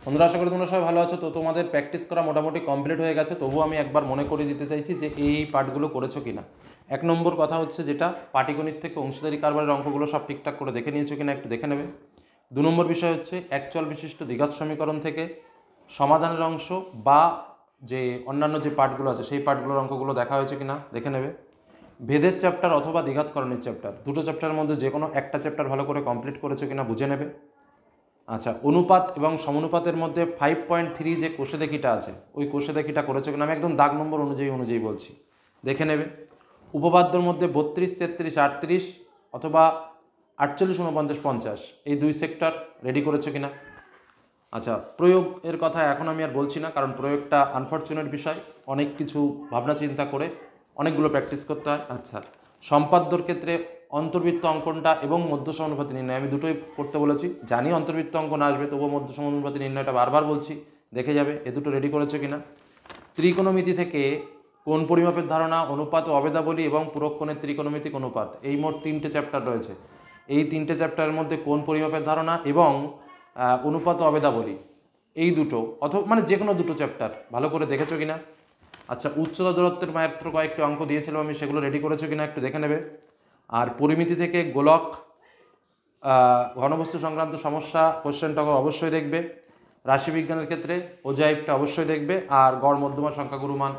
বন্ধুরা, আশা করি তোমরা সবাই ভালো আছো। তো তোমাদের প্র্যাকটিস করা মোটামুটি কমপ্লিট হয়ে গেছে, তবুও আমি একবার মনে করে দিতে চাইছি যে এই পার্টগুলো করেছো কিনা। 1 নম্বর কথা হচ্ছে যেটা, পাটিগণিত থেকে অংশীদারি কারবারের অঙ্কগুলো সব ঠিকঠাক করে দেখে নিয়েছো কিনা একটু দেখে নেবে। 2 নম্বর বিষয় হচ্ছে একচল বিশিষ্ট দ্বিঘাত সমীকরণ থেকে সমাধানের অংশ বা যে অন্যান্য যে পার্টগুলো আছে সেই পার্টগুলোর অঙ্কগুলো দেখা হয়েছে কিনা দেখে নেবে। ভেদের চ্যাপ্টার অথবা দ্বিঘাতকরণের চ্যাপ্টার, দুটো চ্যাপ্টারের মধ্যে যে কোনো একটা চ্যাপ্টার ভালো করে কমপ্লিট করেছো কিনা বুঝে নেবে। আচ্ছা, অনুপাত এবং সমানুপাতের মধ্যে 5.3 যে কোষে দেখিটা আছে, ওই কোষে দেখিটা করেছো কিনা, আমি একদম দাগ নম্বর অনুযায়ী বলছি, দেখে নেবে। উপপাদ্যর মধ্যে 32, 33, 38 অথবা 48, 49, 50 এই দুই সেক্টর রেডি করেছো কিনা। আচ্ছা, প্রয়োগের কথা এখন আমি আর বলছি না, কারণ প্রয়োগটা আনফর্চুনেট বিষয়, অনেক কিছু ভাবনা চিন্তা করে অনেকগুলো প্র্যাকটিস করতে হয়। আচ্ছা, সম্পাদ্যর ক্ষেত্রে অন্তর্বৃত্ত অঙ্কনটা এবং মধ্য সমানুপাতি নির্ণয় আমি দুটোই করতে বলেছি। জানি অন্তর্বৃত্ত অঙ্কন আসবে, তবুও মধ্য সমানুপাতি নির্ণয়টা বারবার বলছি, দেখে যাবে এ দুটো রেডি করেছো কিনা। ত্রিকোণমিতি থেকে কোণ পরিমাপের ধারণা, অনুপাত ও অবেদাবলী এবং পুরক্ষণের ত্রিকোণমিতিক অনুপাত, এই মোট 3টে চ্যাপ্টার রয়েছে। এই 3টে চ্যাপ্টারের মধ্যে কোণ পরিমাপের ধারণা এবং অনুপাত ও অবেদাবলী, এই দুটো অথবা মানে যে কোনো দুটো চ্যাপ্টার ভালো করে দেখেছো কিনা। আচ্ছা, উচ্চতা দূরত্বের মাত্র কয়েকটি অঙ্ক দিয়েছিলাম আমি, সেগুলো রেডি করেছো কিনা একটু দেখে নেবে। আর পরিমিতি থেকে গোলক ঘনবস্তু সংক্রান্ত সমস্যা কোশ্চেনটা অবশ্যই দেখবে। রাশিবিজ্ঞানের ক্ষেত্রে ওজাইবটা অবশ্যই দেখবে। আর গড় মধ্যমা সংখ্যা গুরুমান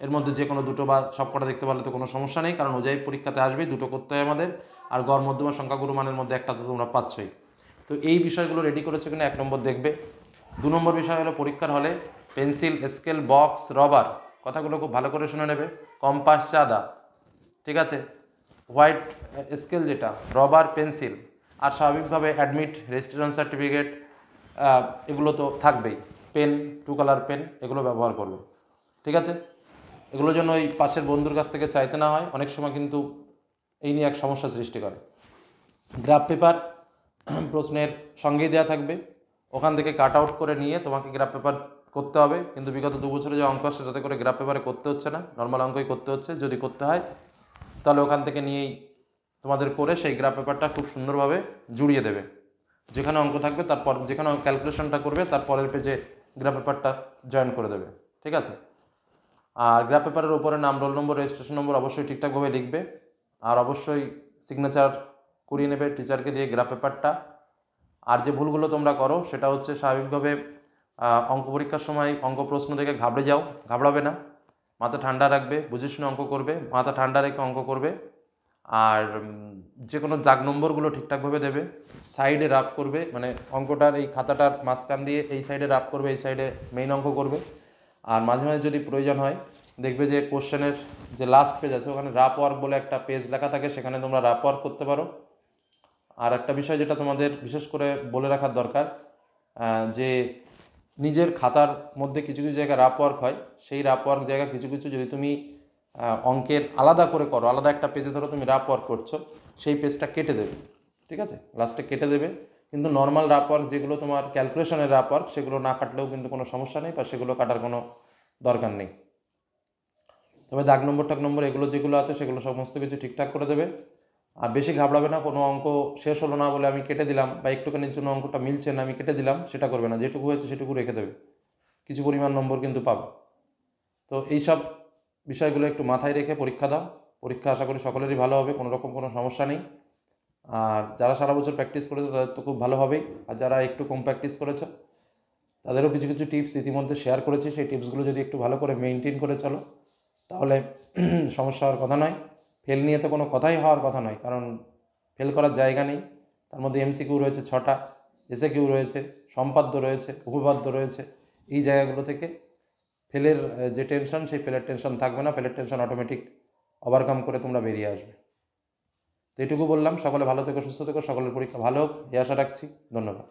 এর মধ্যে যে কোনো দুটো বা সব কটা দেখতে পারলে তো কোনো সমস্যা নেই, কারণ ওজাইব পরীক্ষাতে আসবেই, দুটো করতে হয় আমাদের। আর গড় মধ্যমা সংখ্যা গুরুমানের মধ্যে একটা তো তোমরা পাচ্ছই। তো এই বিষয়গুলো রেডি করেছো কিনা 1 নম্বর দেখবে। 2 নম্বর বিষয় হলো পরীক্ষার হলে পেন্সিল, স্কেল, বক্স, রবার, কথাগুলো খুব ভালো করে শুনে নেবে। কম্পাস, চাঁদা, ঠিক আছে, হোয়াইট স্কেল যেটা, রবার, পেন্সিল, আর স্বাভাবিকভাবে অ্যাডমিট, রেজিস্ট্রেশন সার্টিফিকেট, এগুলো তো থাকবেই। পেন, 2 কালার পেন, এগুলো ব্যবহার করবে, ঠিক আছে। এগুলো যেন ওই পাশের বন্ধুর কাছ থেকে চাইতে না হয়, অনেক সময় কিন্তু এই নিয়ে এক সমস্যা সৃষ্টি করে। গ্রাফ পেপার প্রশ্নের সঙ্গেই দেওয়া থাকবে, ওখান থেকে কাট আউট করে নিয়ে তোমাকে গ্রাফ পেপার করতে হবে। কিন্তু বিগত 2 বছরে যে অঙ্ক আসছে তাতে করে গ্রাফ পেপারে করতে হচ্ছে না, নর্মাল অঙ্কই করতে হচ্ছে। যদি করতে হয় তাহলে ওখান থেকে নিয়েই তোমাদের করে সেই গ্রাফ পেপারটা খুব সুন্দরভাবে জুড়িয়ে দেবে। যেখানে অঙ্ক থাকবে তারপর, যেখানে ক্যালকুলেশনটা করবে তার পরের পেজে গ্রাফ পেপারটা জয়েন করে দেবে, ঠিক আছে। আর গ্রাফ পেপারের উপরে নাম, রোল নম্বর, রেজিস্ট্রেশন নম্বর অবশ্যই ঠিকঠাকভাবে লিখবে। আর অবশ্যই সিগনেচার করিয়ে নেবে টিচারকে দিয়ে গ্রাফ পেপারটা। আর যে ভুলগুলো তোমরা করো সেটা হচ্ছে, স্বাভাবিকভাবে অঙ্ক পরীক্ষার সময় অঙ্ক প্রশ্ন থেকে ঘাবড়াবে না, মাথা ঠান্ডা রাখবে, বুঝে শুনে অঙ্ক করবে, মাথা ঠান্ডা রেখে অঙ্ক করবে। আর যে কোনো দাগ নম্বরগুলো ঠিকঠাকভাবে দেবে, সাইডে রাফ করবে, মানে অঙ্কটার এই খাতাটার মাঝখান দিয়ে এই সাইডে রাফ করবে, এই সাইডে মেইন অঙ্ক করবে। আর মাঝে মাঝে যদি প্রয়োজন হয়, দেখবে যে কোশ্চেনের যে লাস্ট পেজ আছে ওখানে রাফ ওয়ার্ক বলে একটা পেজ লেখা থাকে, সেখানে তোমরা রাফ ওয়ার্ক করতে পারো। আর একটা বিষয় যেটা তোমাদের বিশেষ করে বলে রাখার দরকার, যে নিজের খাতার মধ্যে কিছু কিছু জায়গায় রাফ ওয়ার্ক হয়, সেই রাফ ওয়ার্ক জায়গা কিছু কিছু যদি তুমি অঙ্কের আলাদা করে করো, আলাদা একটা পেজে ধরো তুমি রাফ ওয়ার্ক করছো, সেই পেজটা কেটে দেবে, ঠিক আছে, লাস্টে কেটে দেবে। কিন্তু নর্মাল রাফ ওয়ার্ক যেগুলো তোমার ক্যালকুলেশনের রাফ ওয়ার্ক, সেগুলো না কাটলেও কিন্তু কোনো সমস্যা নেই, বা সেগুলো কাটার কোনো দরকার নেই। তবে দাগ নম্বর, টাগ নম্বর এগুলো যেগুলো আছে সেগুলো সমস্ত কিছু ঠিকঠাক করে দেবে। আর বেশি ঘাবড়াবে না, কোনো অঙ্ক শেষ হলো না বলে আমি কেটে দিলাম, বা একটুখানির জন্য অঙ্কটা মিলছে না আমি কেটে দিলাম, সেটা করবে না। যেটুকু হয়েছে সেটুকু রেখে দেবে, কিছু পরিমাণ নম্বর কিন্তু পাবে। তো এইসব বিষয়গুলো একটু মাথায় রেখে পরীক্ষা দাও। পরীক্ষা আশা করি সকলেরই ভালো হবে, কোনো রকম কোনো সমস্যা নেই। আর যারা সারা বছর প্র্যাকটিস করেছো তাদের তো খুব ভালো হবেই, আর যারা একটু কম প্র্যাকটিস করেছো তাদেরও কিছু কিছু টিপস ইতিমধ্যে শেয়ার করেছি। সেই টিপসগুলো যদি একটু ভালো করে মেনটেন করে চলো তাহলে সমস্যা হওয়ার কথা নয়। ফেল নিয়ে তো কোনো কথাই হওয়ার কথা নয়, কারণ ফেল করার জায়গা নেই। তার মধ্যে এমসিকিউ রয়েছে 6টা, এসএকিউ রয়েছে, সম্পাদ্য রয়েছে, উপপাদ্য রয়েছে। এই জায়গাগুলো থেকে ফেলের যে টেনশন, সেই ফেলের টেনশন থাকবে না, ফেলের টেনশন অটোমেটিক ওভারকাম করে তোমরা বেরিয়ে আসবে। তো এটুকু বললাম, সকলে ভালো থেকো, সুস্থ থেকো, সকলের পরীক্ষা ভালো হোক এই আশা রাখছি। ধন্যবাদ।